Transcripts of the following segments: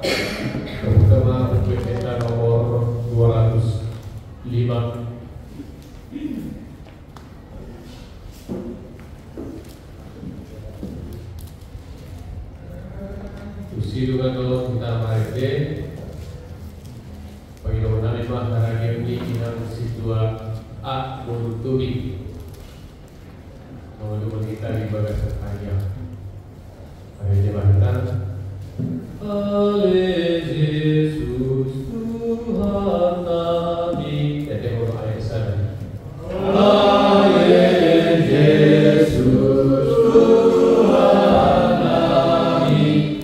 terutama pendeta nomor 205. Usilukan tolong kita marite Panginoon namin maharagyan ni inang sitwa A Muruturi Mawaluman kita di bagas sa kanya. Ay jabatan. Ale Jesus Tuhan namin. Dati mo ayat sana. Ale Jesus Tuhan namin.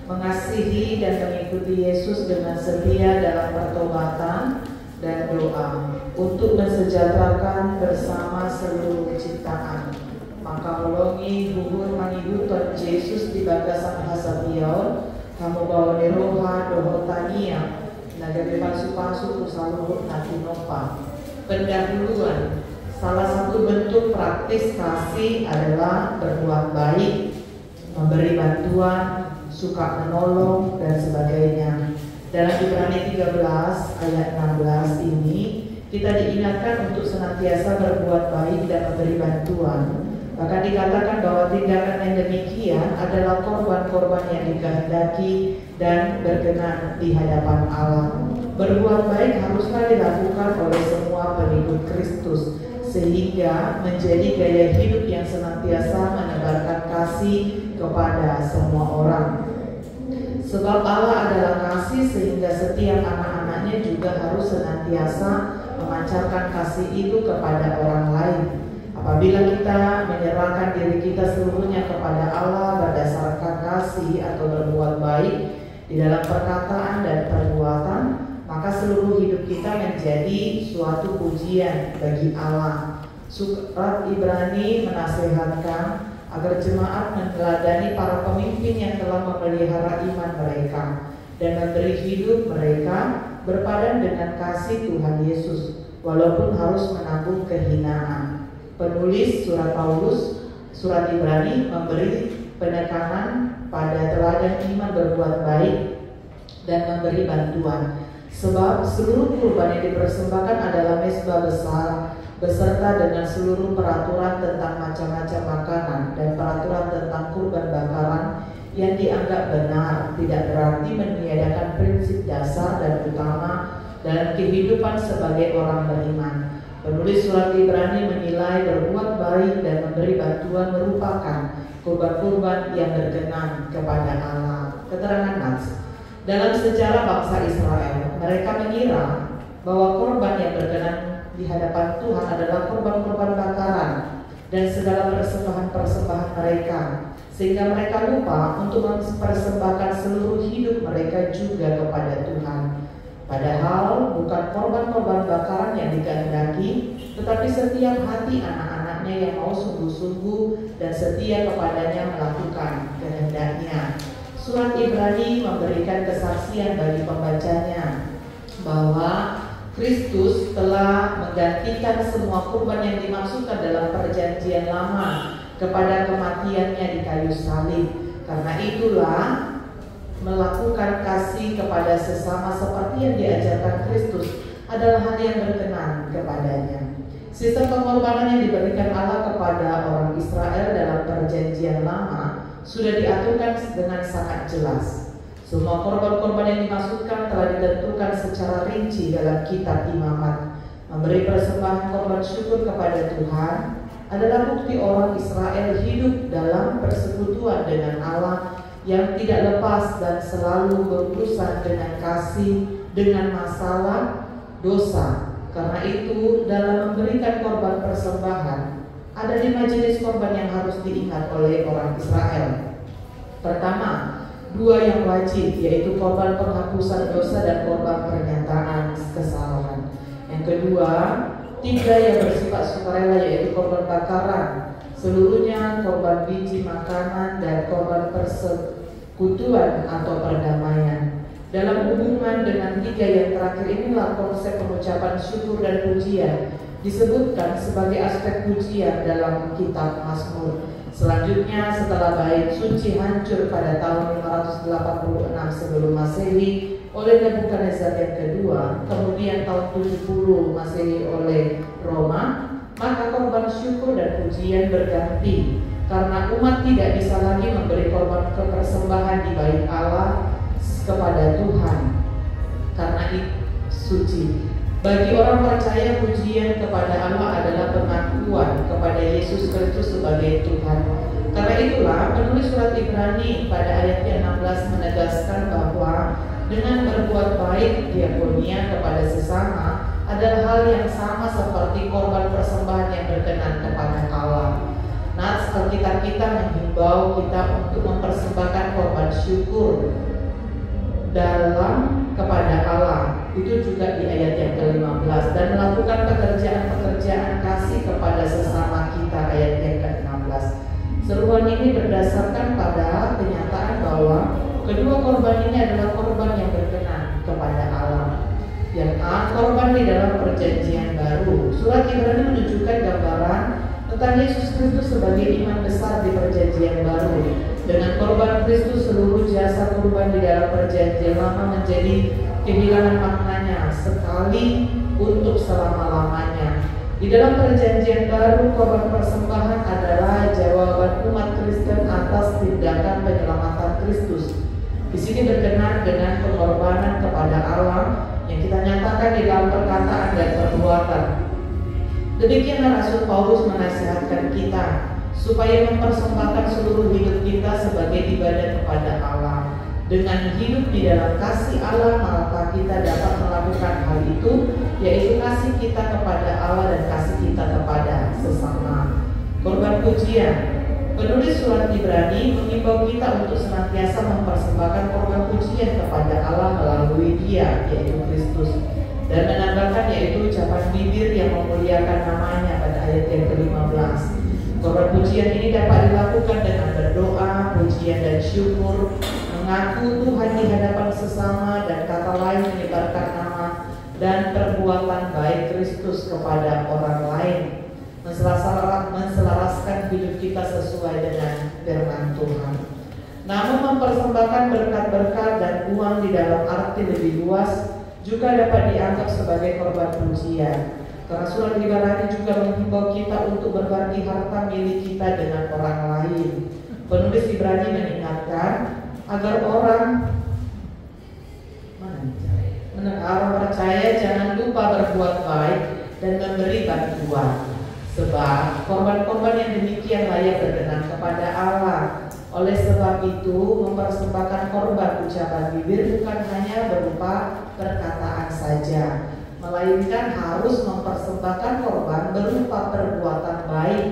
Mengasihi dan mengikuti Yesus dengan setia dalam pertobatan dan doa untuk mensejahterakan bersama seluruh ciptaan. Maka melongi gugur manidu Tuhan Yesus di bagasan hasabiaon, kamu bawa neroha dohotania, nagari pasu-pasu usaluhut natinopa. Pendahuluan, salah satu bentuk praktis kasih adalah berbuat baik, memberi bantuan, suka menolong dan sebagainya. Dalam Ibrani 13 ayat 16 ini kita diingatkan untuk senantiasa berbuat baik dan memberi bantuan. Bahkan dikatakan bahwa tindakan yang demikian adalah korban-korban yang dikehendaki dan berkenan di hadapan Allah. Berbuat baik haruslah dilakukan oleh semua pengikut Kristus sehingga menjadi gaya hidup yang senantiasa menebarkan kasih kepada semua orang. Sebab Allah adalah kasih sehingga setiap anak-anaknya juga harus senantiasa memancarkan kasih itu kepada orang lain. Apabila kita menyerahkan diri kita seluruhnya kepada Allah berdasarkan kasih atau berbuat baik di dalam perkataan dan perbuatan, maka seluruh hidup kita menjadi suatu pujian bagi Allah. Surat Ibrani menasehatkan agar jemaat meneladani para pemimpin yang telah memelihara iman mereka. dan memberi hidup mereka berpadan dengan kasih Tuhan Yesus, walaupun harus menanggung kehinaan. Penulis surat Ibrani memberi penekanan pada teladan iman berbuat baik dan memberi bantuan. Sebab seluruh kurban yang dipersembahkan adalah mezbah besar beserta dengan seluruh peraturan tentang macam-macam makanan dan peraturan tentang kurban bakaran yang dianggap benar, tidak berarti meniadakan prinsip dasar dan utama dalam kehidupan sebagai orang beriman. Penulis surat Ibrani menilai berbuat baik dan memberi bantuan merupakan kurban-kurban yang berkenan kepada Allah. Keterangan Nats. Dalam sejarah bangsa Israel, mereka mengira bahwa korban yang berkenan di hadapan Tuhan adalah korban-korban bakaran dan segala persembahan-persembahan mereka, sehingga mereka lupa untuk mempersembahkan seluruh hidup mereka juga kepada Tuhan. Padahal bukan korban-korban bakaran yang dikehendaki, tetapi setiap hati anak-anaknya yang mau sungguh-sungguh dan setia kepadanya melakukan kehendaknya. Surat Ibrani memberikan kesaksian bagi pembacanya bahwa Kristus telah menggantikan semua kurban yang dimaksudkan dalam perjanjian lama kepada kematiannya di kayu salib. Karena itulah melakukan kasih kepada sesama seperti yang diajarkan Kristus adalah hal yang berkenan kepadanya. Sistem pengorbanan yang diberikan Allah kepada orang Israel dalam perjanjian lama sudah diaturkan dengan sangat jelas. Semua korban-korban yang dimaksudkan telah ditentukan secara rinci dalam kitab Imamat. Memberi persembahan korban syukur kepada Tuhan adalah bukti orang Israel hidup dalam persekutuan dengan Allah yang tidak lepas dan selalu berurusan dengan kasih dengan masalah dosa. Karena itu dalam memberikan korban persembahan ada 5 jenis korban yang harus diingat oleh orang Israel. Pertama, 2 yang wajib, yaitu korban penghapusan dosa dan korban pernyataan kesalahan. Yang kedua, 3 yang bersifat sukarela, yaitu korban bakaran, seluruhnya korban biji makanan dan korban persekutuan atau perdamaian. Dalam hubungan dengan 3 yang terakhir inilah konsep pengucapan syukur dan pujian disebutkan sebagai aspek pujian dalam kitab Mazmur. Selanjutnya, setelah bait suci hancur pada tahun 586 sebelum Masehi oleh Nebukadnezar yang kedua, kemudian tahun 70 Masehi oleh Roma, maka korban syukur dan pujian berganti karena umat tidak bisa lagi memberi korban persembahan di bait Allah kepada Tuhan karena itu suci. Bagi orang percaya, pujian kepada Allah adalah pengakuan kepada Yesus Kristus sebagai Tuhan. Karena itulah penulis surat Ibrani pada ayat ke-16 menegaskan bahwa dengan berbuat baik diakonia kepada sesama adalah hal yang sama seperti korban persembahan yang berkenan kepada Allah. Nah, Alkitab kita menghimbau kita untuk mempersembahkan korban syukur dalam kepada Allah, itu juga di ayat yang ke-15, dan melakukan pekerjaan-pekerjaan kasih kepada sesama kita, ayat yang ke-16. Seruan ini berdasarkan pada kenyataan bahwa kedua korban ini adalah korban yang berkenan kepada Allah. Yang korban di dalam perjanjian baru. Surat Ibrani menunjukkan gambaran tentang Yesus Kristus sebagai iman besar di perjanjian baru. Dengan korban Kristus, seluruh jasa kurban di dalam perjanjian lama menjadi kehilangan maknanya sekali untuk selama-lamanya. Di dalam perjanjian baru, korban persembahan adalah jawaban umat Kristen atas tindakan penyelamatan Kristus. Di sini berkenan dengan pengorbanan kepada Allah yang kita nyatakan di dalam perkataan dan perbuatan. Demikianlah Rasul Paulus menasihatkan kita supaya mempersembahkan seluruh hidup kita sebagai ibadah kepada Allah. Dengan hidup di dalam kasih Allah, maka kita dapat melakukan hal itu, yaitu kasih kita kepada Allah dan kasih kita kepada sesama. Korban pujian. Penulis surat Ibrani mengimbau kita untuk senantiasa mempersembahkan korban pujian kepada Allah melalui Dia, yaitu Kristus, dan menambahkan yaitu ucapan bibir yang memuliakan namanya pada ayat yang ke-15. Korban pujian ini dapat dilakukan dengan berdoa, pujian dan syukur, mengaku Tuhan di hadapan sesama, dan kata lain menyebarkan nama dan perbuatan baik Kristus kepada orang lain, menselaraskan hidup kita sesuai dengan firman Tuhan. Namun mempersembahkan berkat-berkat dan uang di dalam arti lebih luas juga dapat dianggap sebagai korban pujian. Karena surat Ibrani juga menghimbau kita untuk berbagi harta milik kita dengan orang lain. Penulis Ibrani mengingatkan agar orang percaya jangan lupa berbuat baik dan memberi bantuan, sebab korban-korban yang demikian layak berkenan kepada Allah. Oleh sebab itu, mempersembahkan korban ucapan bibir bukan hanya berupa perkataan saja, melainkan harus mempersembahkan korban berupa perbuatan baik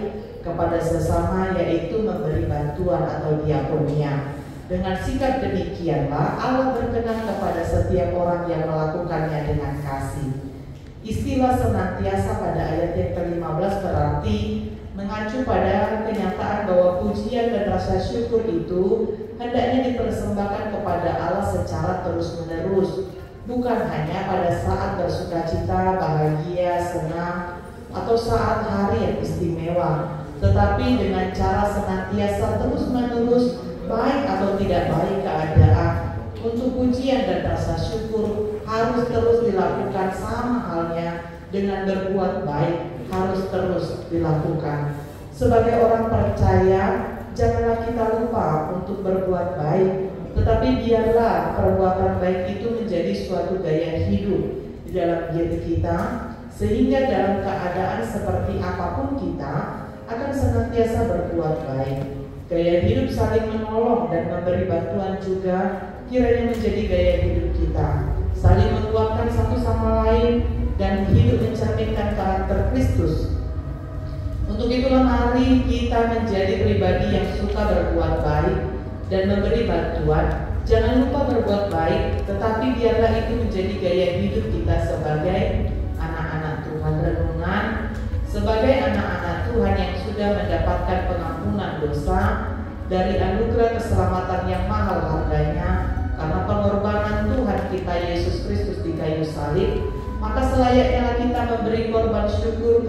kepada sesama, yaitu memberi bantuan atau diakonia. Dengan sikap demikianlah Allah berkenan kepada setiap orang yang melakukannya dengan kasih. Istilah senantiasa pada ayat yang ke-15 berarti mengacu pada kenyataan bahwa pujian dan rasa syukur itu hendaknya dipersembahkan kepada Allah secara terus-menerus, bukan hanya pada saat bersukacita, bahagia, senang, atau saat hari yang istimewa, tetapi dengan cara senantiasa terus-menerus, baik atau tidak baik keadaan. Untuk pujian dan rasa syukur harus terus dilakukan, sama halnya dengan berbuat baik harus terus dilakukan. Sebagai orang percaya, janganlah kita lupa untuk berbuat baik, tetapi biarlah perbuatan baik itu menjadi suatu gaya hidup di dalam diri kita, sehingga dalam keadaan seperti apapun kita akan senantiasa berbuat baik. Gaya hidup saling menolong dan memberi bantuan juga kiranya menjadi gaya hidup kita, saling menguatkan satu sama lain dan hidup mencerminkan karakter Kristus. Untuk itulah mari kita menjadi pribadi yang suka berbuat baik dan memberi bantuan. Jangan lupa berbuat baik, tetapi biarlah itu menjadi gaya hidup kita sebagai anak-anak Tuhan. Renungan: sebagai anak-anak Tuhan yang sudah mendapatkan pengampunan dosa dari anugerah keselamatan yang mahal harganya karena pengorbanan Tuhan kita Yesus Kristus di kayu salib, maka selayaknya kita memberi korban syukur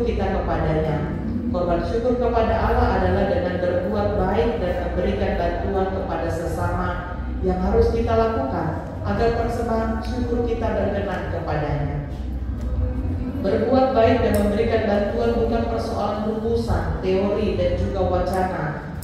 kita kepadanya. Korban syukur kepada Allah adalah dengan berbuat baik dan memberikan bantuan kepada sesama yang harus kita lakukan agar persembahan syukur kita berkenan kepadanya. Berbuat baik dan memberikan bantuan bukan persoalan rumusan, teori dan juga wacana,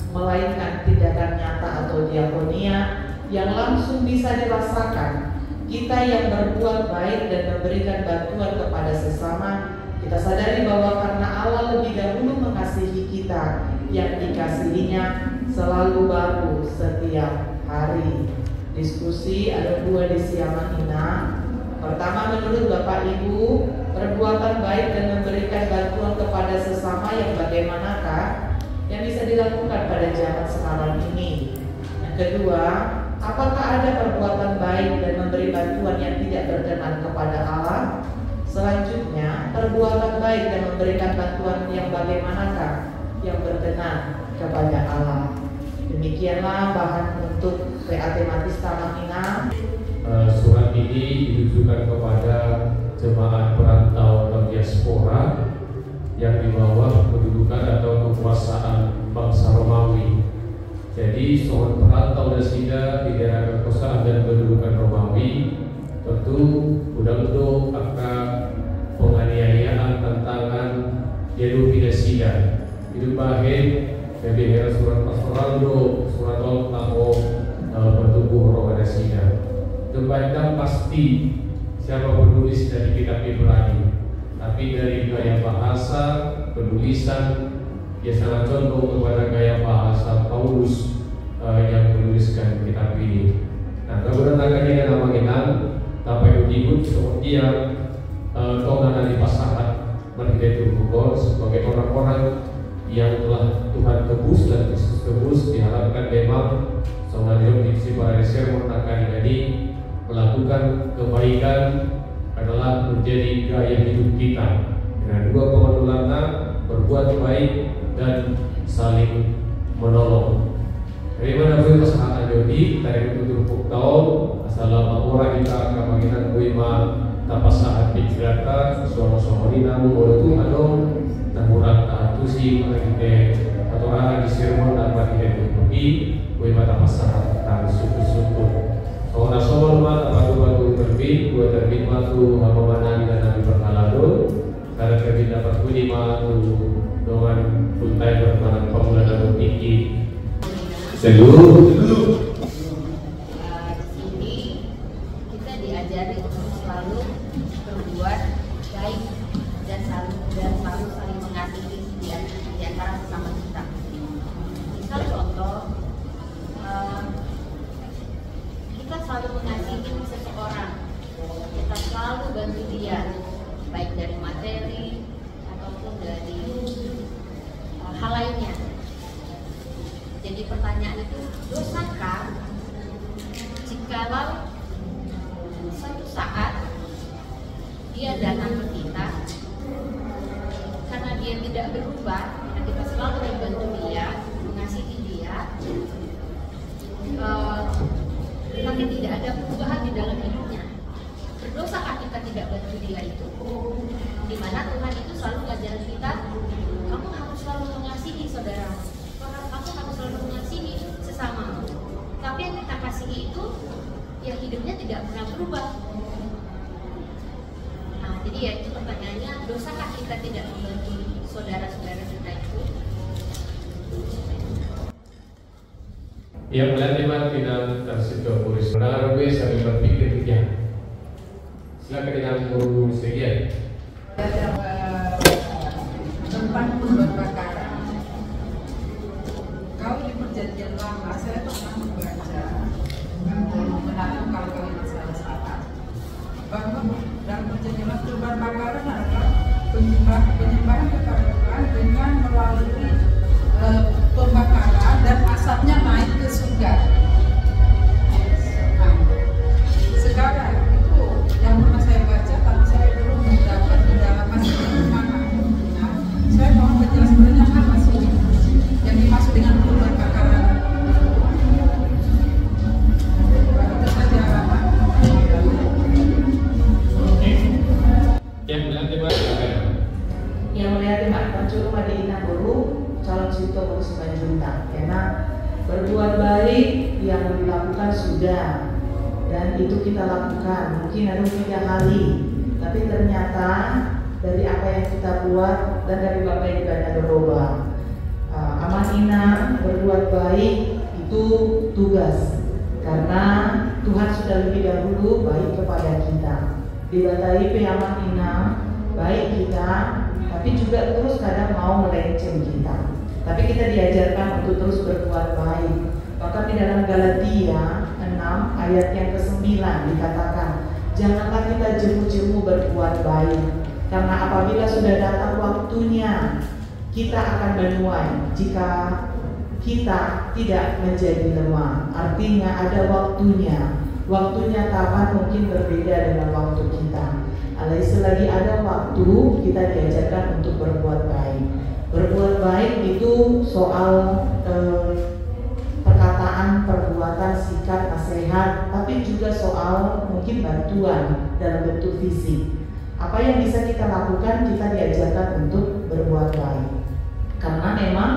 melainkan tindakan nyata atau diakonia yang langsung bisa dirasakan. Kita yang berbuat baik dan memberikan bantuan kepada sesama, kita sadari bahwa karena Allah lebih dahulu mengasihi kita, yang dikasihinya selalu baru setiap hari. Diskusi ada dua di siang ini. Pertama, menurut Bapak Ibu, perbuatan baik dan memberikan bantuan kepada sesama yang bagaimanakah yang bisa dilakukan pada zaman sekarang ini? Yang kedua, apakah ada perbuatan baik dan memberi bantuan yang tidak berkenan kepada Allah? Selanjutnya, perbuatan baik dan memberikan bantuan yang bagaimanakah yang berkenan kepada Allah? Demikianlah bahan untuk PAT Matista Manginang. Surat ini ditujukan kepada jemaat perantau atau diaspora yang di bawah kedudukan atau kekuasaan bangsa Romawi. Jadi seorang perantau Dasida di daerah kekuasaan dan kedudukan Romawi tentu udang-udang akan penganiayaan tantangan Yerupi Dasida. Itu bahen dari surat pastoral surat al-Taqo bertubuh roh Dasida. Terbaca pasti siapa penulis dari kitab Ibrani, tapi dari gaya bahasa penulisan dia sangat condong kepada gaya bahasa Paulus yang menuliskan kitab ini. Nah, kemudian akan nama kita dapat disebut seperti yang tonganan di pasaran berdiri Bogor sebagai orang-orang yang telah Tuhan tebus dan Kristus tebus. Diharapkan memang seorang diksi para sermon akan jadi melakukan kebaikan adalah menjadi gaya hidup kita dengan dua pengenalan berbuat baik dan saling menolong. berbi dari tutur puktau assalamu warahmatullahi wabarakatuh kuima tapasahat pikrata sohorina mugotu adong namuran taatusi magite atorana disirmon dan magite berbi kuima tapasahat tan suku-suku sohona sohon ma batu berbi dua terbit matu hamamana dan nabi berhalado karena terbit dapat kulima tu dengan puntai bermanan pemuda dan tinggi seluruh di sini kita diajari untuk selalu berbuat baik dan selalu saling mengasihi di antara sesama kita. Misal contoh, kita selalu mengasihi seseorang, kita selalu bantu dia, baik dari materi ataupun dari hal lainnya. Jadi pertanyaan itu, dosakah jikalau suatu saat dia datang ke kita karena dia tidak berubah, karena kita selalu membantu dia, mengasihi dia, tapi tidak ada perubahan di dalam hidupnya. Berdosakah kita tidak bantu dia itu? Di mana Tuhan itu selalu mengajarkan kita, kamu harus selalu mengasihi saudara. Kamu harus selalu mengasihi sesama. Tapi yang kita kasihi itu yang hidupnya tidak pernah berubah. Nah, jadi ya itu pertanyaannya, dosakah kita tidak membantu saudara-saudara kita itu? Yang menerima tidak tersentuh puris. Mendengar gue sambil berpikir ya. Silakan dengan guru sekian. Tempat berbakara. Kalau di perjanjian lama saya pernah membaca mengenai kalau ini salah bahwa dalam perjanjian lama berbakara adalah penyembahan kepada Tuhan dengan melalui pembakaran dan asapnya naik ke surga. Nah, sekarang itu yang pernah saya baca, tapi saya belum mendapat di dalam masjid mana. Nah, saya mau menjelaskan sebenarnya apa sih yang dimaksud dengan pembakaran. Itu saja. Yang menerima Yang melihat Pak Pancuru Madinah Guru calon Sito Kursi Banjunta, karena berbuat baik yang dilakukan sudah dan itu kita lakukan mungkin ada 3 kali, tapi ternyata dari apa yang kita buat dan dari Bapak yang banyak berubah. Amanina berbuat baik itu tugas karena Tuhan sudah lebih dahulu baik kepada kita. Di Batai Amanina baik kita, tapi juga terus kadang mau melenceng kita. Tapi kita diajarkan untuk terus berbuat baik. Bahkan di dalam Galatia 6 ayat yang ke-9 dikatakan, janganlah kita jemu-jemu berbuat baik, karena apabila sudah datang waktunya, kita akan menuai jika kita tidak menjadi lemah. Artinya ada waktunya. Waktunya kapan mungkin berbeda dengan waktu kita. Selagi ada waktu, kita diajarkan untuk berbuat baik. Berbuat baik itu soal perkataan, perbuatan, sikap, nasihat, tapi juga soal mungkin bantuan dalam bentuk fisik. Apa yang bisa kita lakukan, kita diajarkan untuk berbuat baik. Karena memang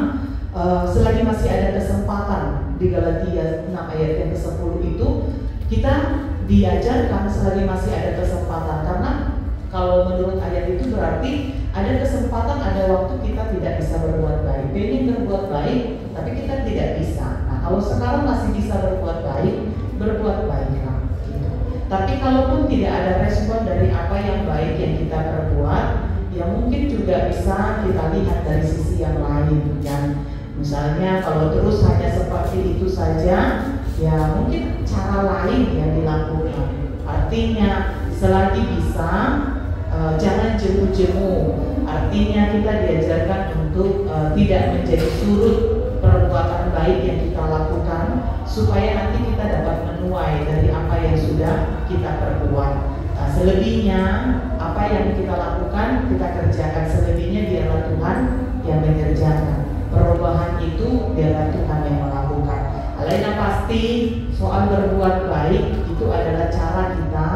selagi masih ada kesempatan di Galatia 6 ayat yang ke-10 itu, kita diajarkan selagi masih ada kesempatan. Karena kalau menurut ayat itu berarti ada kesempatan, ada waktu kita tidak bisa berbuat baik. Pengen berbuat baik, tapi kita tidak bisa. Nah, kalau sekarang masih bisa berbuat baiklah. Gitu. Tapi kalaupun tidak ada respon dari apa yang baik yang kita perbuat, ya mungkin juga bisa kita lihat dari sisi yang lain. Ya. Misalnya kalau terus hanya seperti itu saja, ya mungkin cara lain yang dilakukan. Artinya selagi bisa, jangan jemu-jemu. Artinya kita diajarkan untuk tidak menjadi surut perbuatan baik yang kita lakukan, supaya nanti kita dapat menuai dari apa yang sudah kita perbuat. Selebihnya apa yang kita lakukan kita kerjakan, selebihnya biarlah Tuhan yang mengerjakan. Perubahan itu biarlah Tuhan yang melakukan. Lainnya pasti pasti soal berbuat baik itu adalah cara kita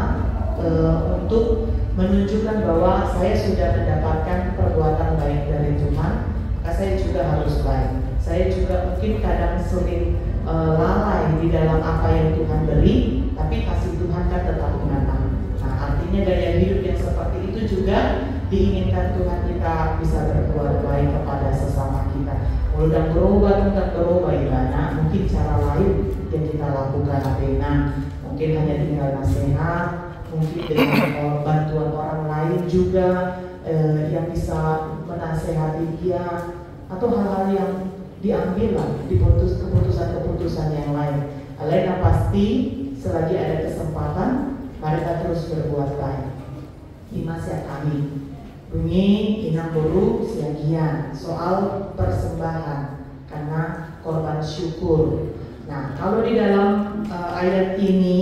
untuk menunjukkan bahwa saya sudah mendapatkan perbuatan baik dari Tuhan, maka saya juga harus baik. Saya juga mungkin kadang sering lalai di dalam apa yang Tuhan beri, tapi kasih Tuhan kan tetap menantang. Nah, artinya gaya hidup yang seperti itu juga diinginkan Tuhan, kita bisa berbuat baik kepada sesama kita. Mudah berubah ibana, mungkin cara lain yang kita lakukan Atena, mungkin hanya tinggal nasihat, mungkin dengan bantuan orang lain juga yang bisa menasehati dia, atau hal-hal yang diambil lah di keputusan-keputusan yang lain. Lain yang pasti, selagi ada kesempatan, mari kita terus berbuat baik. Imasya kami bunyi inang buru siagian soal persembahan karena korban syukur. Nah, kalau di dalam ayat ini,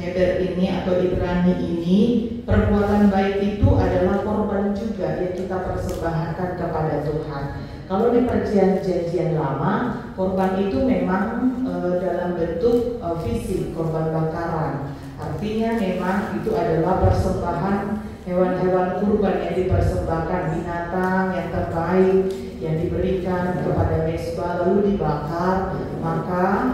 Heber ini atau Ibrani ini, perbuatan baik itu adalah korban juga yang kita persembahkan kepada Tuhan. Kalau di perjanjian lama, korban itu memang dalam bentuk fisik, korban bakaran. Artinya memang itu adalah persembahan hewan-hewan kurban yang dipersembahkan, binatang yang terbaik yang diberikan kepada mezbah lalu dibakar, maka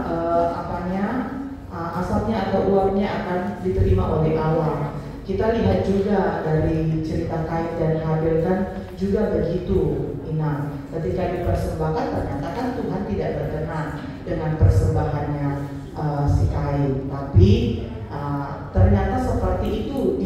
asapnya atau uapnya akan diterima oleh Allah. Kita lihat juga dari cerita Kain dan Habil kan juga begitu. Ketika dipersembahkan ternyata kan Tuhan tidak berkenan dengan persembahannya si Kain, tapi ternyata seperti itu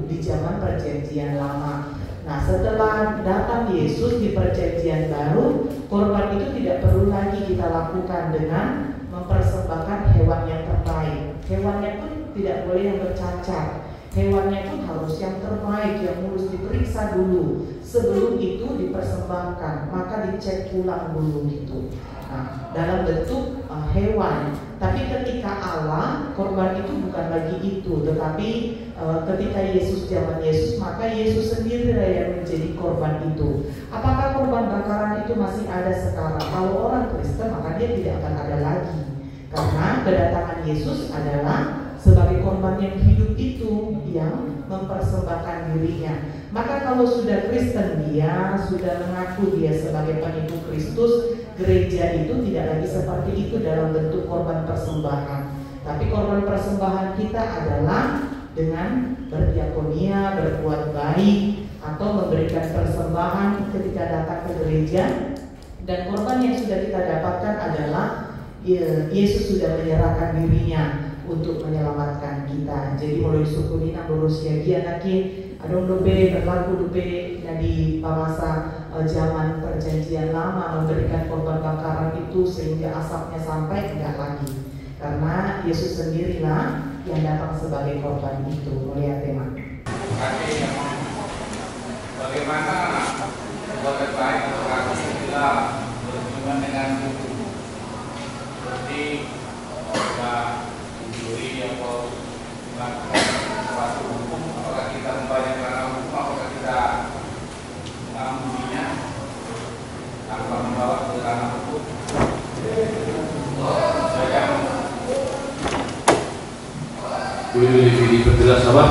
di zaman perjanjian lama. Nah, setelah datang Yesus di perjanjian baru, korban itu tidak perlu lagi kita lakukan dengan mempersembahkan hewan yang terbaik. Hewannya pun tidak boleh yang bercacat. Hewannya pun harus yang terbaik, yang mulus, diperiksa dulu sebelum itu dipersembahkan, maka dicek ulang dulu gitu. Nah, dalam bentuk hewan. Tapi ketika Allah, korban itu bukan lagi itu, tetapi ketika zaman Yesus, maka Yesus sendiri yang menjadi korban itu. Apakah korban bakaran itu masih ada sekarang? Kalau orang Kristen, maka dia tidak akan ada lagi, karena kedatangan Yesus adalah sebagai korban yang hidup itu, yang mempersembahkan dirinya. Maka kalau sudah Kristen, dia sudah mengaku dia sebagai penipu Kristus, gereja itu tidak lagi seperti itu dalam bentuk korban persembahan. Tapi korban persembahan kita adalah dengan berdiakonia, berbuat baik, atau memberikan persembahan ketika datang ke gereja. Dan korban yang sudah kita dapatkan adalah Yesus sudah menyerahkan dirinya untuk menyelamatkan kita. Jadi mulai syukuri nang berusia dia naki adong dobe berlaku dobe di masa zaman perjanjian lama memberikan korban bakaran itu sehingga asapnya sampai tidak lagi, karena Yesus sendirilah yang datang sebagai korban itu. Melihat tema. Bagaimana berbuat baik atau kita berhubungan dengan hukum, seperti diberi atau melakukan suatu hukum, apakah kita membayar karena hukum, apakah kita mengambilinya tanpa membawa ke ranah hukum. Saya boleh diperjelas apa?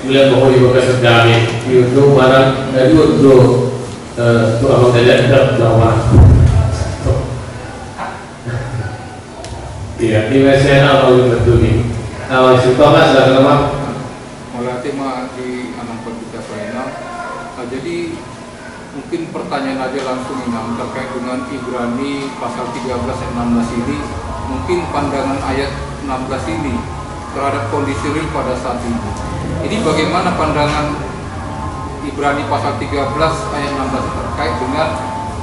Bulan bahwa ibu kasih kami, itu mana itu abang tidak dakwah. Iya, di WCN kalau betul ni. Awal suka mas dah kenapa? Melatih mah di anak kita final. Jadi mungkin pertanyaan aja langsung Imam terkait dengan Ibrani pasal 13 ayat 16 ini. Mungkin pandangan ayat 16 ini terhadap kondisi real pada saat ini. Ini bagaimana pandangan Ibrani pasal 13 ayat 16 terkait dengan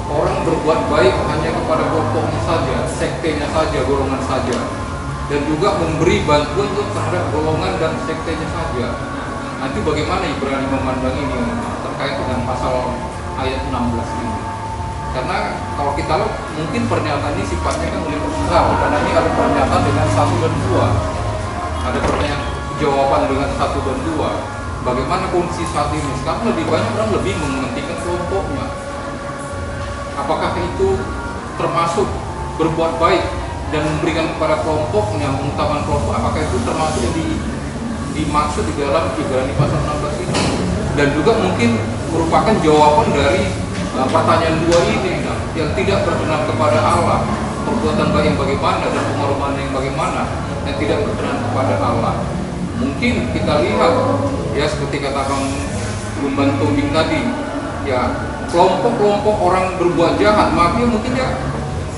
orang berbuat baik hanya kepada kelompoknya saja, sektenya saja, golongan saja, dan juga memberi bantuan untuk terhadap golongan dan sektenya saja. Nanti bagaimana Ibrani memandang ini terkait dengan pasal ayat 16 ini? Karena kalau kita lihat mungkin pernyataan ini sifatnya kan universal, karena ini ada pernyataan dengan 1 dan 2, ada pertanyaan jawaban dengan 1 dan 2. Bagaimana kondisi saat ini? Sekarang lebih banyak orang lebih mementingkan kelompoknya. Apakah itu termasuk berbuat baik dan memberikan kepada kelompoknya, mengutamakan kelompok? Apakah itu termasuk yang dimaksud di dalam Ibrani pasal 16 ini? Dan juga mungkin merupakan jawaban dari pertanyaan 2 ini, yang tidak berkenan kepada Allah, perbuatan baik yang bagaimana dan pengorbanan yang bagaimana, yang tidak berkenan kepada Allah. Mungkin kita lihat ya seperti kata Bang Lumban Tobing tadi, ya kelompok-kelompok orang berbuat jahat, maka mungkin ya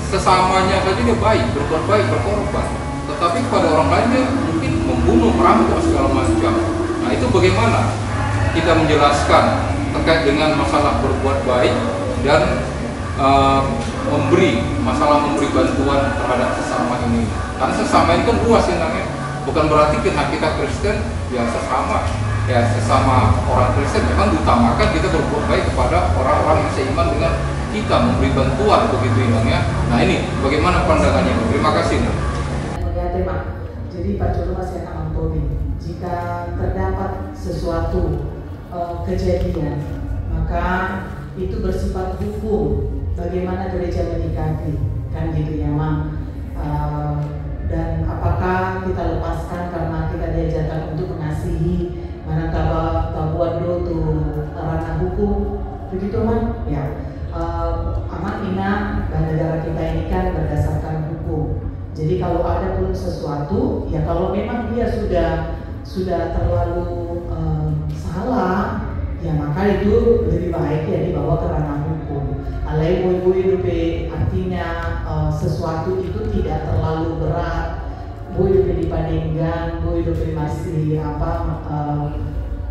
sesamanya saja dia baik, berbuat baik, berkorban. Tetapi kepada orang lainnya mungkin membunuh, merampok segala macam. Nah itu bagaimana kita menjelaskan terkait dengan masalah berbuat baik dan memberi bantuan terhadap sesama ini. Karena sesama ini kan luas ya namanya. Bukan berarti karena kita Kristen ya sesama orang Kristen memang diutamakan kita berbuat baik kepada orang-orang yang seiman dengan kita, memberi bantuan begitu ya. Nah ini bagaimana pandangannya? Terima kasih. Ya, tema. Jadi Pak Juru masih akan mentobi. Jika terdapat sesuatu kejadian, maka itu bersifat hukum. Bagaimana gereja menyikapi, kan gitu ya, Mang. Dan apakah kita lepaskan karena kita diajarkan untuk mengasihi, manakala tabuan itu ranah hukum, begitu Man? Ya, amat ina dan negara kita ini kan berdasarkan hukum. Jadi kalau ada pun sesuatu, ya kalau memang dia sudah terlalu salah, ya maka itu lebih baik ya dibawa ke ranah hukum. Alai boy hidup artinya sesuatu itu tidak terlalu berat. Boy hidup dipadingkan, boy hidup masih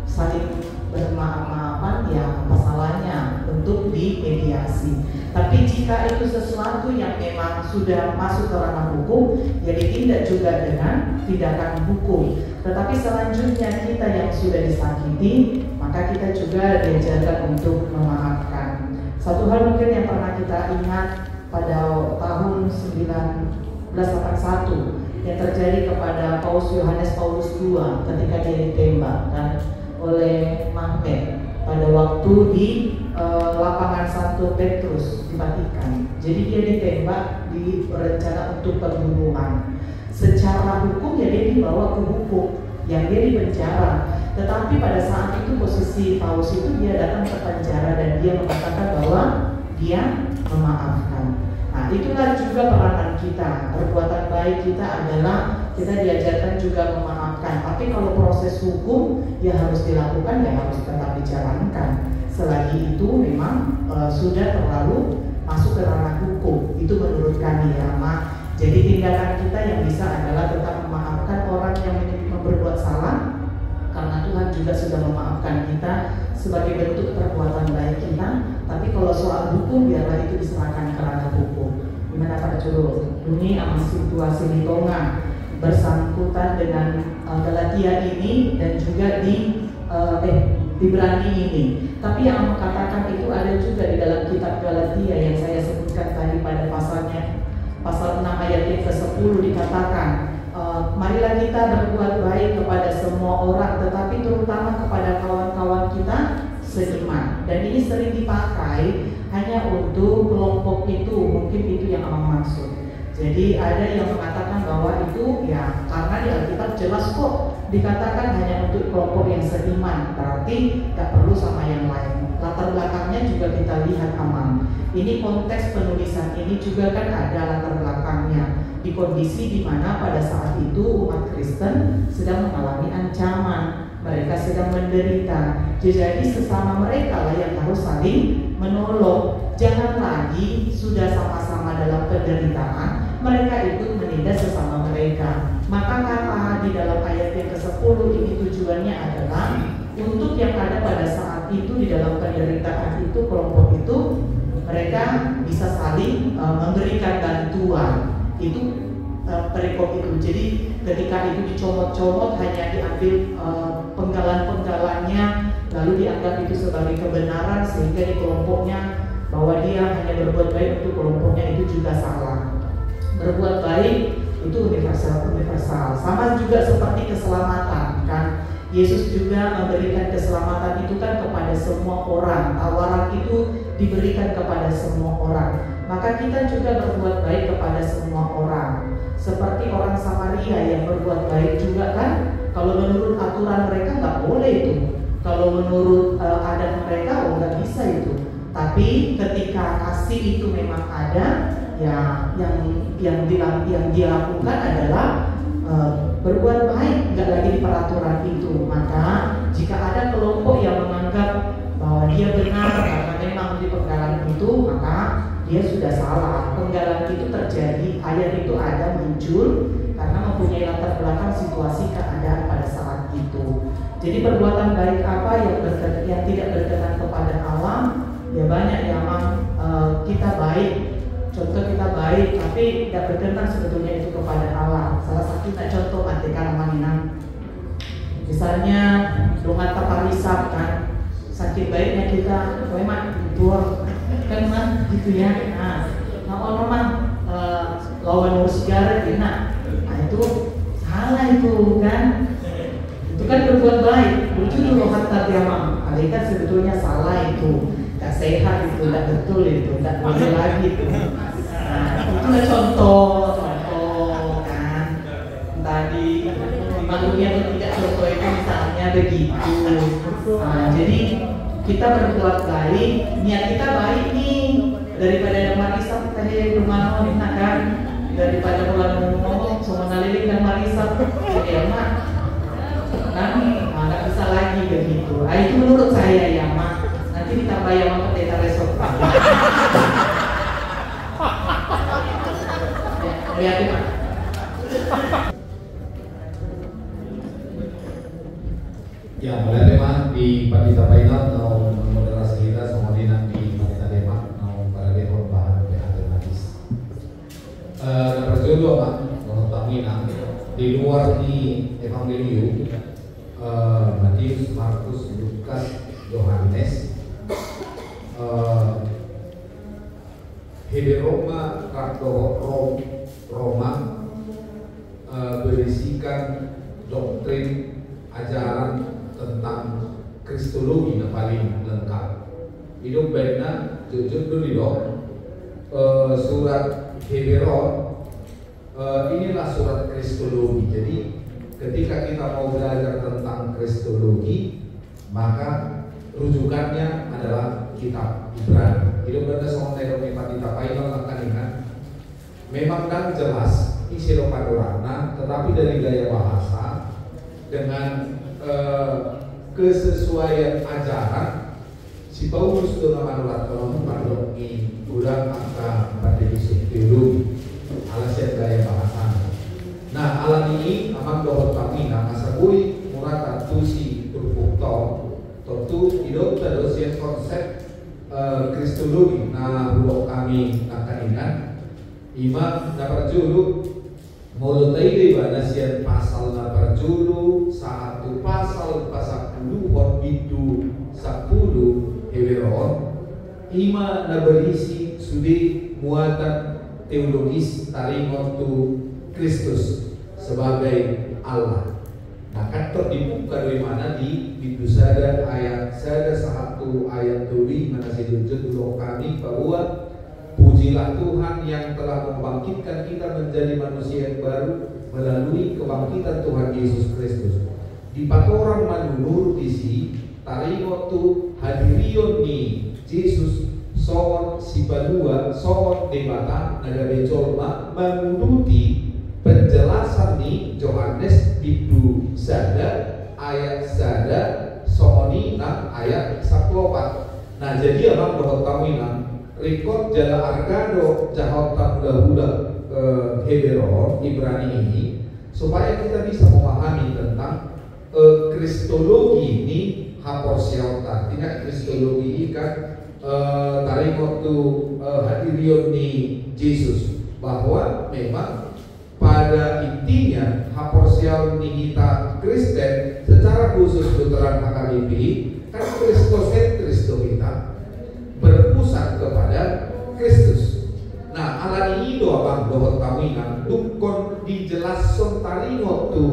saling bermaaf-maafan, ya apa salahnya untuk dimediasi. Tapi jika itu sesuatu yang memang sudah masuk ke ranah hukum, ya ditindak juga dengan tindakan hukum. Tetapi selanjutnya kita yang sudah disakiti, maka kita juga diajarkan untuk memaafkan. Satu hal mungkin yang pernah kita ingat pada tahun 1981 yang terjadi kepada Yohanes Paulus II ketika dia ditembak kan oleh Mahmed pada waktu di lapangan Santo Petrus di Vatikan. Jadi dia ditembak di rencana untuk pembunuhan. Secara hukum ya dia dibawa ke hukum, yang dia dipenjara. Tetapi pada saat itu posisi Paulus itu dia datang ke penjara dan dia mengatakan bahwa dia memaafkan. Nah itulah juga peranan kita. Perbuatan baik kita adalah kita diajarkan juga memaafkan. Tapi kalau proses hukum ya harus dilakukan, ya harus tetap dijalankan. Selagi itu memang sudah terlalu masuk ke ranah hukum. Itu menurut kami ya, Ma. Jadi tindakan kita yang bisa adalah tetap memaafkan orang yang berbuat salah. Karena Tuhan juga sudah memaafkan kita sebagai bentuk perbuatan baik kita. Tapi kalau soal hukum biarlah itu diserahkan ke ranah hukum. Gimana Pak Juru? Ini sama situasi di Tonga bersangkutan dengan Galatia ini dan juga di Ibrani ini. Tapi yang mengatakan itu ada juga di dalam kitab Galatia yang saya sebutkan tadi pada pasalnya, pasal 6 ayat yang ke-10 dikatakan, marilah kita berbuat baik kepada semua orang, tetapi terutama kepada kawan-kawan kita seiman. Dan ini sering dipakai hanya untuk kelompok itu, mungkin itu yang Abang maksud. Jadi ada yang mengatakan bahwa itu ya karena di Alkitab jelas kok dikatakan hanya untuk kelompok yang seiman, berarti tak perlu sama yang lain. Latar belakangnya juga kita lihat aman. Ini konteks penulisan ini juga kan ada latar belakangnya di kondisi di mana pada saat itu umat Kristen sedang mengalami ancaman, mereka sedang menderita. Jadi sesama mereka lah yang harus saling menolong. Jangan lagi sudah sama-sama dalam penderitaan mereka ikut menindas sesama mereka. Maka kata di dalam ayat yang ke-10 ini tujuannya adalah untuk yang ada pada saat itu di dalam penderitaan itu, kelompok itu mereka bisa saling memberikan bantuan. Itu perikop itu. Jadi ketika itu dicomot-comot hanya diambil penggalan-penggalannya, lalu dianggap itu sebagai kebenaran, sehingga di kelompoknya bahwa dia hanya berbuat baik, untuk kelompoknya itu juga salah. Berbuat baik itu universal. Sama juga seperti keselamatan kan. Yesus juga memberikan keselamatan itu kan kepada semua orang. Tawaran itu diberikan kepada semua orang. Maka kita juga berbuat baik kepada semua orang. Seperti orang Samaria yang berbuat baik juga kan. Kalau menurut aturan mereka nggak boleh itu. Kalau menurut adat mereka nggak bisa itu. Tapi ketika kasih itu memang ada, ya yang dia lakukan adalah berbuat baik, nggak lagi di peraturan itu. Maka jika ada kelompok yang menganggap bahwa dia benar karena memang di penggalan itu, maka dia sudah salah. Penggalan itu terjadi, ayat itu ada muncul karena mempunyai latar belakang situasi keadaan pada saat itu. Jadi perbuatan baik apa yang tidak berkenan kepada Allah, ya banyak yang kita baik. Contoh kita baik, tapi tidak berkenan sebetulnya itu kepada Allah. Salah satu contoh antikan maninang. Misalnya doa taparisap kan, saking baiknya kita, memang buang kan man, gitu ya. Nah orang lawan urus sigara, nah itu salah itu kan. Itu kan berbuat baik. Lucu tuh hatta tiamam. Kan sebetulnya salah itu. Gak sehat itu, gak betul itu, gak boleh lagi itu. Nah, itu contoh kan. Tadi maklumnya atau tidak contoh itu misalnya begitu. Nah, jadi kita berbuat baik, niat kita baik nih. Daripada yang marisa kita rumah kita kan, daripada ngomong cuma ngaliling dan marisa, ya mak. Kan, nggak bisa lagi begitu. Nah, itu menurut saya ya mak. Nanti ditambah yang mau pendeta resort. Lihatin Pak. Ya, mulai tema di Pandita Painal atau moderasi kita semua dinang di Pandita Dema atau para demo bahan alternatif. Berjodoh Pak, menurut Tamina di luar di Evangelium Matius, Markus, Lukas, Yohanes, Roma, Roma berisikan doktrin ajaran tentang kristologi yang paling lengkap. Hidup benar, jujur dulu surat Hebron inilah surat kristologi. Jadi ketika kita mau belajar tentang kristologi, maka rujukannya adalah kitab Ibrani. Hidup benar sama dengan kita Painal akan ingat. Memang dan jelas isi doa-doa, tetapi dari gaya bahasa dengan kesesuaian ajaran si Paulus itu nama tolong ini ulang angka pada definisi teologi alasan gaya bahasa. Nah alam ini aman dohot kami nama sabui murata tusi turpukto tentu hidup terus yang konsep kristologi. Nah blok kami akan ingat imam dapat julu mulai dari nasihat pasal dapat julu satu pasal 10 itu 10 Hebron ima na berisi sudi muatan teologis taringon tu Kristus sebagai Allah. Nah kan terdibuka dari mana di Sada ayat Sada 1 ayat 2 mana sejujur dulu kami bahwa pujilah Tuhan yang telah membangkitkan kita menjadi manusia yang baru melalui kebangkitan Tuhan Yesus Kristus. Di patorang manunur isi taringo tu hadirion ni Yesus soon si balua soon debata nagabe colma menuruti penjelasan ni Yohanes bidu sada ayat sada sooni nang ayat 14. Nah jadi abang dohot kami nang rekod jala argado jahot tak hula Hebron, Ibrani ini, supaya kita bisa memahami tentang kristologi ini haporsiota. Tidak kristologi ini kan tarik waktu hadirion ni Yesus, bahwa memang pada intinya haporsial nihita Kristen secara khusus Lutheran HKBP kan kristosentris kita berpusat kepada Kristus. Nah, ala ini doa bang dohot kawinan tukon dijelaskan tari waktu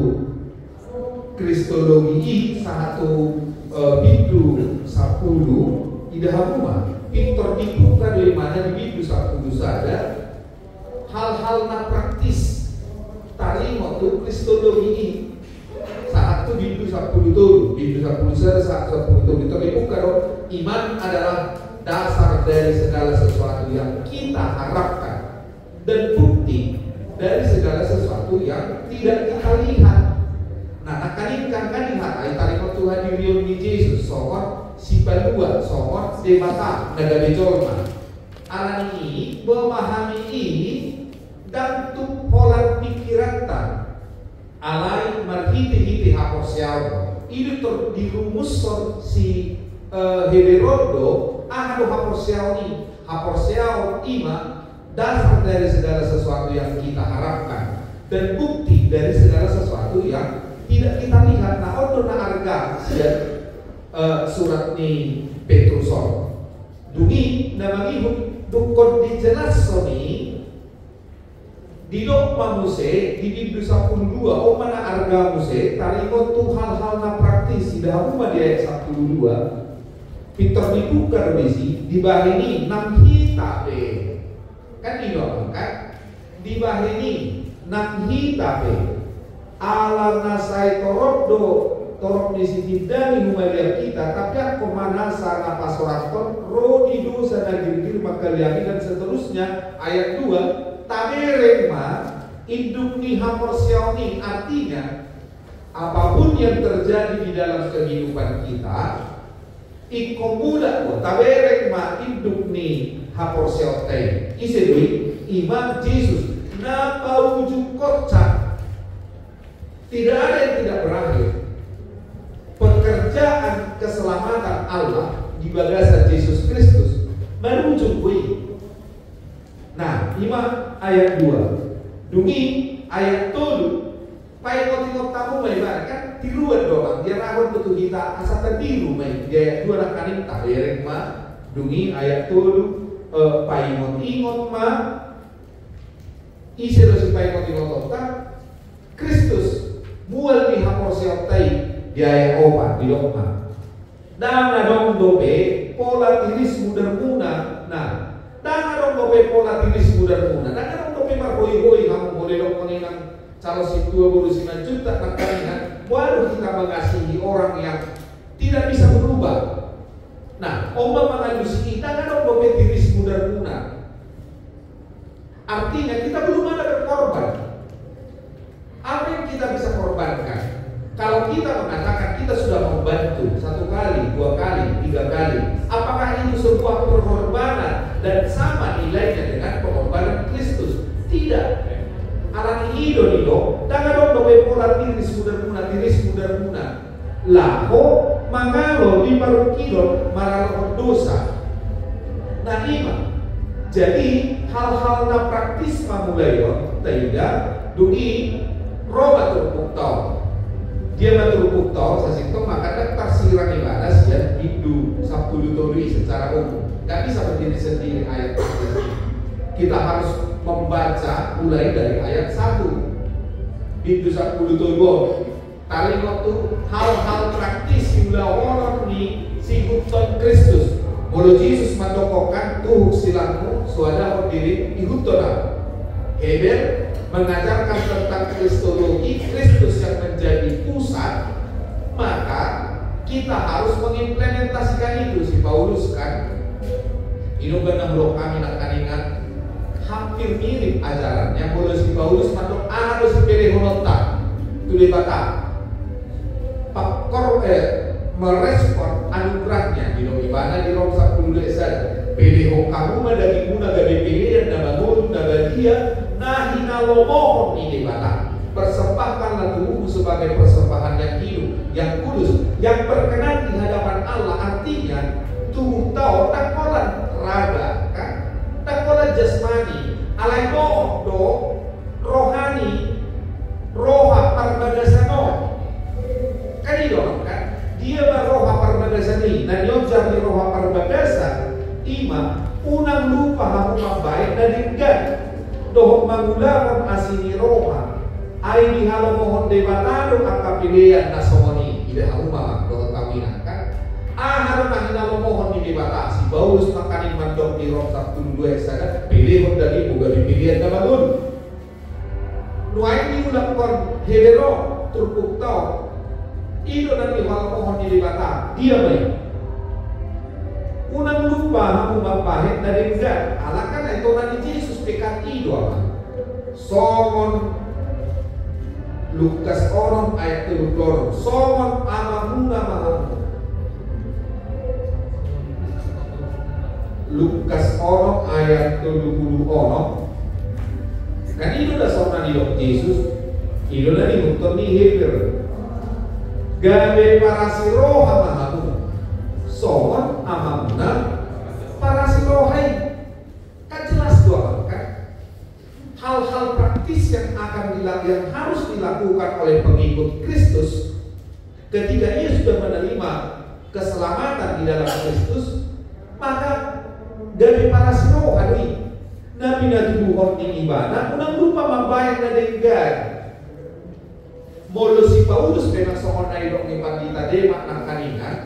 kristologi satu pintu 10 tidak rumah pintor dibuka dari mana di pintu 10 saja hal-hal na praktis tari waktu kristologi ini saat itu pintu 10 tuh pintu 10 saja saat 10 tuh itu dibuka dong. Iman adalah dasar dari segala sesuatu yang kita harapkan dan bukti dari segala sesuatu yang tidak kita lihat. Nah, kan lihat tarik waktu hadirion di Yesus soal si palua soal debata negara jolma. Alan ini memahami ini dan tu pola pikiran alai marhiti haporsial itu dirumus si Heberodo ado haporsial ima dasar dari segala sesuatu yang kita harapkan dan bukti dari segala sesuatu yang tidak kita lihat. Nah, untuk harga surat ni Petruson dungi nama ibu dukon dijelas soni di dogma muse di Bibli 12 mana harga muse tarikon tu hal-hal na praktis tidak rumah di ayat 12 Peter dibuka besi di bahini nang hita kan di doang kan di bahini nang hita ala nasai torok di sini dari humalia kita tapi aku manasa napas oraton rodi dosa nagir makaliani dan seterusnya ayat 2 taberema induk ni haporsioni artinya apapun yang terjadi di dalam kehidupan kita ikomuda taberema induk ni haporsioni isedui iman Yesus napa wujud kocak tidak ada yang tidak berakhir. Pekerjaan keselamatan Allah di bagasan Yesus Kristus menuju kui. Nah, ima ayat 2. Dungi ayat 7. Pai kotikop tamu mai kan tiruan doang. Dia rawat betul kita asal tiru mai. Dia ayat 2 nak kanin tak berek ma. Dungi ayat 7 pai ingot ma. Isero si pai kotikop ta Kristus mual di haporsioptai di ayat 4 di dogma. Dan adong dobe pola tiris mudar muna. Nah, dan adong dobe pola tiris mudar muna. Dan adong dobe marhoi-hoi kamu boleh dong mengingat calon si 25 juta kan baru kita mengasihi orang yang tidak bisa berubah. Nah, oma mengadusi kita kan adong dobe tiris mudar muna. Artinya kita belum ada berkorban. Apa yang kita bisa korbankan? Kalau kita mengatakan kita sudah membantu 1 kali, 2 kali, 3 kali, apakah itu sebuah pengorbanan dan sama nilainya dengan pengorbanan Kristus? Tidak. Alang hido nido, tangan dong pola tiris mudar muna. Laho mangalo di parukidon maralo dosa. Nah ima. Jadi hal-hal na praktis mamulayon, tidak dungi Roma terbuktau, dia terbuktau sasito maka daftar siran ibadah dan Hindu Sabtu Turi secara umum. Gak bisa berdiri sendiri ayat ini. Kita harus membaca mulai dari ayat 1 Hindu Sabtu Turi. Tali waktu hal-hal praktis hingga orang ni singkuton Kristus. Mulu Yesus mendokokan tuh silamu suada berdiri ikutona. Heber mengajarkan tentang kristologi Kristus yang menjadi pusat, maka kita harus mengimplementasikan itu. Si Paulus kan ini benar kami nak ingat hampir mirip ajarannya. Mulai si Paulus mandok harus pilih honota itu dibata pakor merespon anugerahnya di mana di Rom 10 lesan pilih kamu dari guna gabe pilih dan nama guru nama dia nahi hinalomohon ini bata. Persembahkanlah tubuhmu sebagai persembahan yang hidup, yang kudus, yang berkenan di hadapan Allah. Artinya tubuh tau tak kolan raga, kan? Tak kolan jasmani, alai moh do rohani, roha parbagasano. Kan itu kan? Dia roha parbagasani, dan yojami roha parbagasa, ima unang lupa hamu mabaik dan inggan. Doh mangularon asini roha ai di halo mohon debatado akapilian nasomoni ide hauma doh kawinan kan harun hinalo mohon di debata si Paulus makanin mandok di Rom 1:2 sana pilih dari bukan dipilihan namun nuai ni ulang kon hebero turpuk tau ido nanti halo mohon di debata dia baik unang lupa hamu mapahit dari enggak alakan itu nanti Yesus pekat ido apa songon Lukas orang ayat 30 songon amamuna mahamu Lukas orang ayat 30 orang kan itu udah songan di Yesus itu udah dimuntun di Hebrew gabe parasi roha mahamu songon amamuna parasi rohai kan jelas doang kan hal-hal praktis yang yang harus dilakukan oleh pengikut Kristus ketika ia sudah menerima keselamatan di dalam Kristus, maka dari para siroh adui nabi buhon di ibadah unang lupa membayar nadenggan molo si Paulus memang sohon na idok ni pandita demak ng kaningan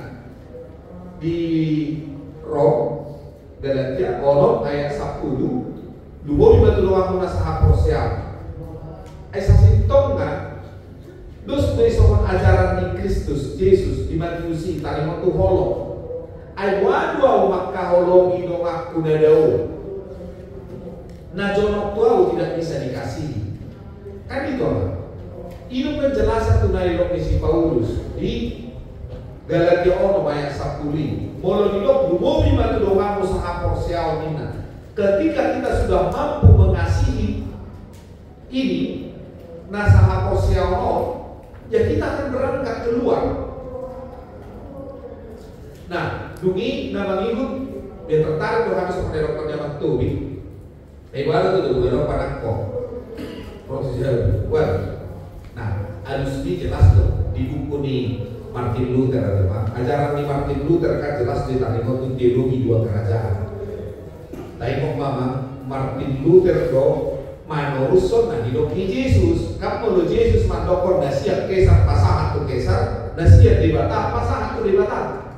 di Rom Galatia ayat 10 Lubo bibatulungan mo na sa haprosya ay sa sintong nga dos may sokan ajaran ni Kristus Jesus di Matiusi tali mo tuholo ay wadu au makaholo ino ngaku na daw na jonok tuau tidak bisa dikasih kan itu ini penjelasan tunai lo si Paulus di Galatia ayat 10 molo dilok lubo bibatulungan mo sa haprosya nina. Ketika kita sudah mampu mengasihi ini nasaha posialno, ya kita akan berangkat keluar. Nah, dungi nama minggu dia tertarik tuh habis kepada dokter zaman tubi. Baru tuh dokter panangko. Proses wah. Nah, harus dijelas tuh di buku nih Martin Luther teman. Ajaran di Martin Luther kan jelas di tentang teologi dua kerajaan. Tayo mama Martin Luther do manuruson na hidup ni Jesus. Kamu lo Jesus mandokon na siya kesar pasahan tu kesar, na siya debata pasahan tu debata.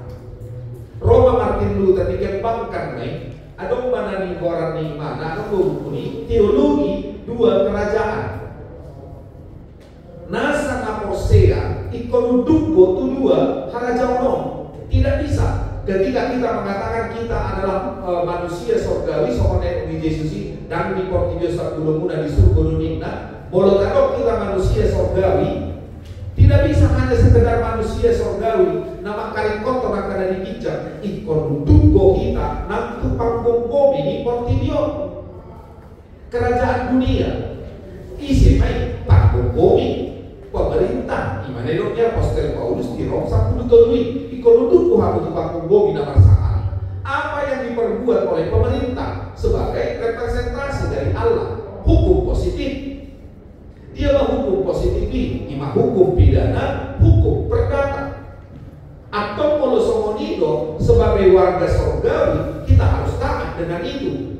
Roma Martin Luther dikembangkan nih. Adong mana ni koran ni mana adong buku teologi dua kerajaan. Nasa naposea ikon dugbo tu dua harajaono tidak bisa. Ketika kita mengatakan kita adalah manusia surgawi, soalnya di Yesus dan di Portibio Sabdulumuna di surga dunia, boleh kalau kita manusia surgawi, tidak bisa hanya sekedar manusia surgawi. Nama kali kotor akan dipijak, ikon dugo kita, nanti panggung bumi di Portibio, kerajaan dunia, isi main panggung bumi, pemerintah, di mana doknya Apostel Paulus di Rom 1:7. Ikon dugo harus panggung bumi nama saat. Apa yang diperbuat oleh pemerintah sebagai representasi dari Allah, hukum positif. Dia menghukum positif ini, hukum pidana, hukum perdata. Atau kalau somonido sebagai warga surgawi, kita harus taat dengan itu.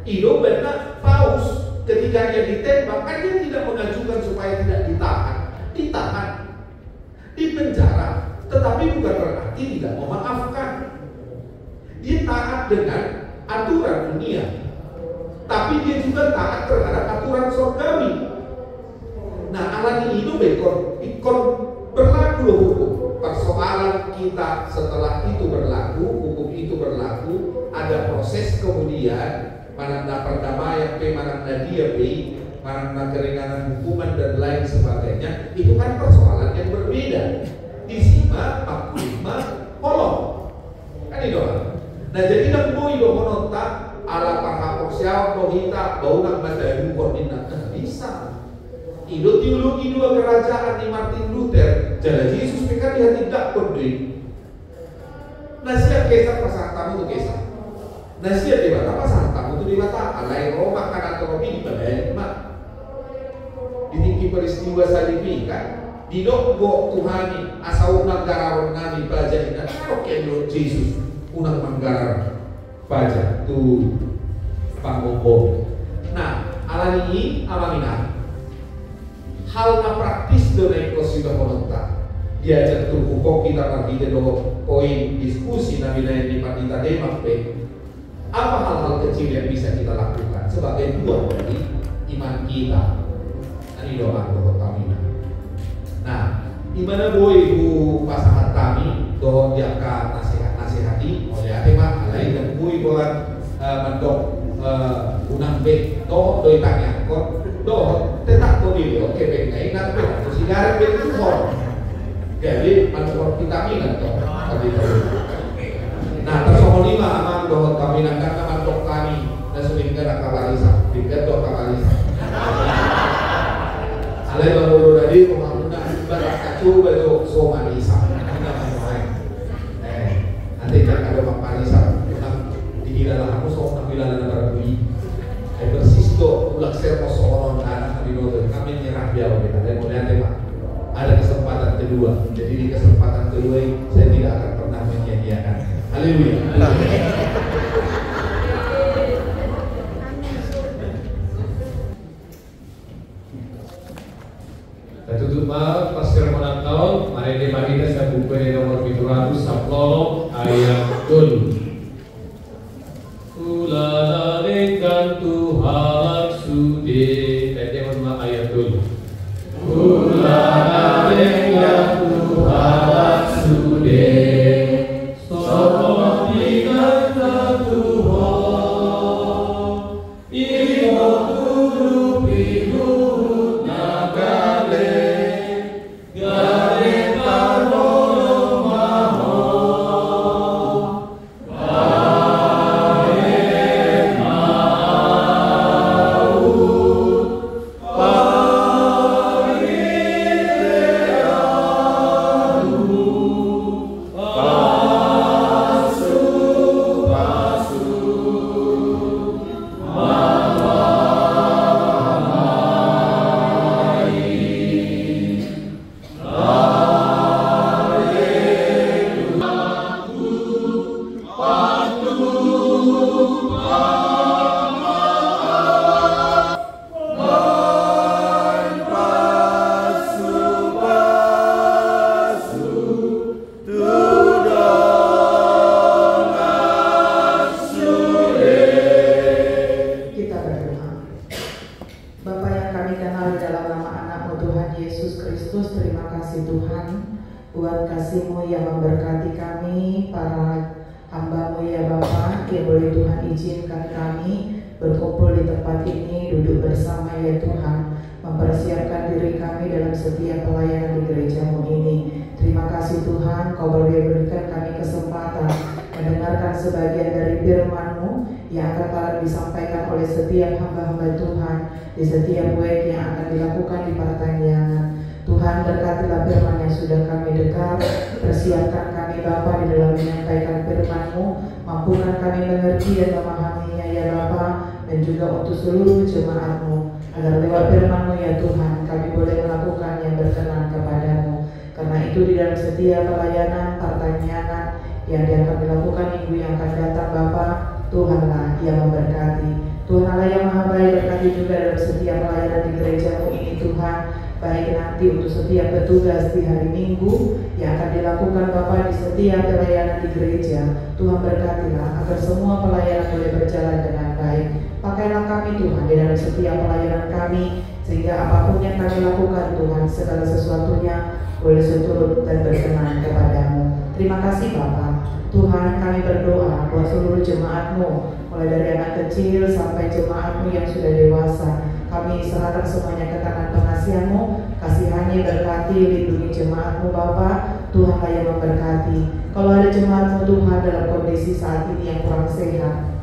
Itu benar Paus ketika dia ditembak, kan dia tidak mengajukan supaya tidak ditahan, dipenjara. Tetapi bukan berarti tidak memaafkan. Dia taat dengan aturan dunia, tapi dia juga taat terhadap aturan surgawi. Nah, alat ini ikon berlaku loh hukum. Persoalan kita setelah itu berlaku, hukum itu berlaku, ada proses kemudian mananda perdamaian, mananda dia, mananda keringanan hukuman dan lain sebagainya. Itu kan persoalan yang berbeda. Di Sima 45 holong kan itu. Nah jadi nak boy do honota ala parhapok siapa kita bau nak baca buku minat bisa. Itu teologi dua kerajaan di Martin Luther. Jadi Yesus pikir dia tidak peduli. Nasihat kisah pasangan tamu itu kisah. Nasihat di mata pasangan tamu itu di mata alai Roma kanan Romi di bagian mak. Ditinggi peristiwa salibi kan. Didok Tuhani asal negara nami baca ini. Oke Yesus unang negara baca tu panggombong. Nah alani amamina. Hal na praktis doon ay sudah kononta. Diajak tuh kok kita pergi ke poin diskusi nabi lain di Panita Demak pe. Apa hal-hal kecil yang bisa kita lakukan sebagai buah dari iman kita? Ini doa kami. Nah, di mana boy bu pasangan kami doa dia ka nasihati oleh tema lain dan boy buat mendok unang be doa doi tanya kok doa tetap boleh oke baik ingat tuh sigaret itu hor jadi manfaat vitamin atau tadi nah tersebut 5 aman doa kami karena manfaat kami dan sehingga kabalisa tinggal doa kabalisa alai baru tadi pembangunan barat kacu baju somalisa nanti jangan ada mamalisa dihilang aku sok tampilan negara bui persis do ulak sermo soron anak di noto kami nyerah dia kita dan mulai tema ada kesempatan kedua jadi di kesempatan kedua saya tidak akan pernah menyia-nyiakan. Haleluya. Kita tutup pasir menantau mari kita saya buka di nomor 700 saplolok ayat dulu. Ulana dengan Tuhan sudi tema ayat dulu. Ulana dengan Tuhan sudi sopo dengan Tuhan ibu tuduh pilut nagale gare tanolong maho. Di setiap proyek yang akan dilakukan di pertanian. Tuhan berkatilah firman yang sudah kami dengar. Persiapkan kami Bapa di dalam menyampaikan firman-Mu. Mampukan kami mengerti dan memahaminya ya Bapa, dan juga untuk seluruh jemaat-Mu, agar lewat firman-Mu ya Tuhan kami boleh melakukan yang berkenan kepada-Mu. Karena itu di dalam setiap pelayanan pertanian yang akan dilakukan minggu yang akan datang Bapa, Tuhanlah yang memberkati. Tuhan Allah yang Maha Baik, berkati juga dalam setiap pelayanan di gereja-Mu ini Tuhan. Baik nanti untuk setiap petugas di hari Minggu yang akan dilakukan Bapa di setiap pelayanan di gereja. Tuhan berkatilah agar semua pelayanan boleh berjalan dengan baik. Pakailah kami Tuhan di dalam setiap pelayanan kami, sehingga apapun yang kami lakukan Tuhan, segala sesuatunya boleh seturut dan berkenan kepada-Mu. Terima kasih Bapa. Tuhan, kami berdoa buat seluruh jemaat-Mu, mulai dari anak kecil sampai jemaat-Mu yang sudah dewasa. Kami serahkan semuanya ke tangan pengasihan-Mu. Kasihani, berkati, lindungi jemaat-Mu Bapa. Tuhanlah yang memberkati. Kalau ada jemaat-Mu Tuhan dalam kondisi saat ini yang kurang sehat,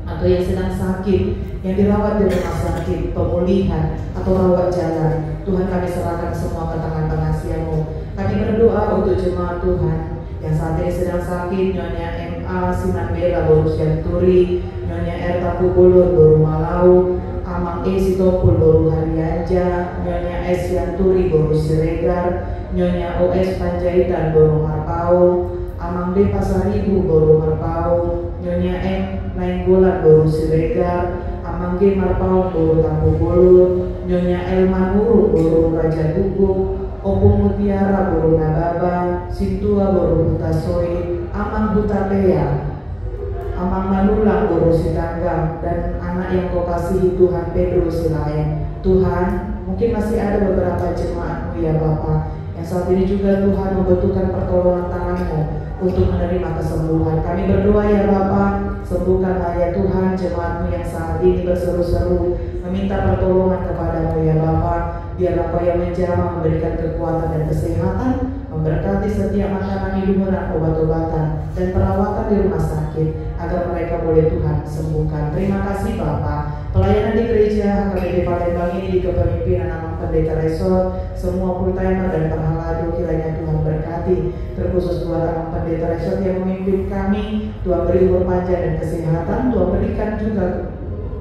atau yang sedang sakit, yang dirawat di rumah sakit, pemulihan atau rawat jalan, Tuhan kami serahkan semua ke tangan pengasihan-Mu. Kami berdoa untuk jemaat Tuhan yang saat ini sedang sakit, Nyonya M.A. Sinambela Boru Sianturi, Nyonya R. Tapubulur Boru Malau, Amang E. Sitopul Boru Harianja, Nyonya S. Sianturi Boru Siregar, Nyonya O.S. Panjaitan Boru Marpau, Amang D. Pasaribu Boru Marpau, Nyonya M. Nainggolan Boru Siregar, Amang G. Marpau Boru Tapubulur, Nyonya L. Manuru Boru Raja Guguk, Opung Mutiara Boru Nababa, Sintua Boru Hutasoi, Amang Hutapea, Amang Manulang Boru Sitanggang, dan anak yang Kau kasihi Tuhan Pedro Silaeng. Tuhan, mungkin masih ada beberapa jemaat-Mu ya Bapa, yang saat ini juga Tuhan membutuhkan pertolongan tangan-Mu untuk menerima kesembuhan. Kami berdoa ya Bapa, sembuhkanlah ya Tuhan jemaat-Mu yang saat ini berseru-seru meminta pertolongan kepada-Mu ya Bapa. Biarlah Kau yang menjamah memberikan kekuatan dan kesehatan, memberkati setiap makanan, minuman, obat-obatan, dan perawatan di rumah sakit, agar mereka boleh Tuhan sembuhkan. Terima kasih Bapa. Pelayanan di gereja HKBP Palembang ini di kepemimpinan Amang Pendeta Resor, semua full-timer dan perhalado kiranya Tuhan berkati, terkhusus buat Amang Pendeta Resor yang memimpin kami. Tuhan beri umur panjang dan kesehatan, Tuhan berikan juga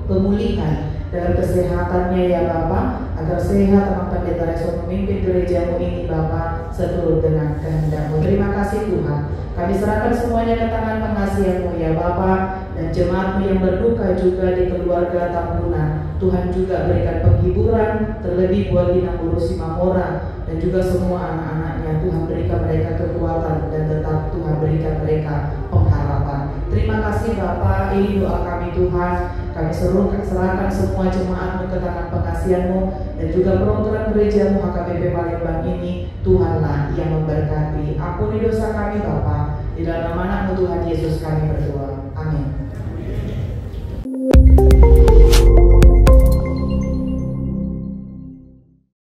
pemulihan dalam kesehatannya ya Bapa, agar sehat Amang Pendeta Resor memimpin gereja-Mu ini Bapa, seturut dengan kehendak-Mu. Terima kasih Tuhan. Kami serahkan semuanya ke tangan pengasihan-Mu ya Bapa, dan jemaat-Mu yang berduka juga di keluarga Tambunan. Tuhan juga berikan penghiburan, terlebih buat Dina Guru Simamora dan juga semua anak-anaknya. Tuhan berikan mereka kekuatan dan tetap Tuhan berikan mereka pengharapan. Terima kasih Bapa, ini doa kami Tuhan. Kami serahkan semua jemaat-Mu ke tangan pengasihan-Mu, dan juga program gereja-Mu HKBP Palembang ini. Tuhanlah yang memberkati. Ampuni dosa kami Bapa, di dalam nama Tuhan Yesus kami berdoa.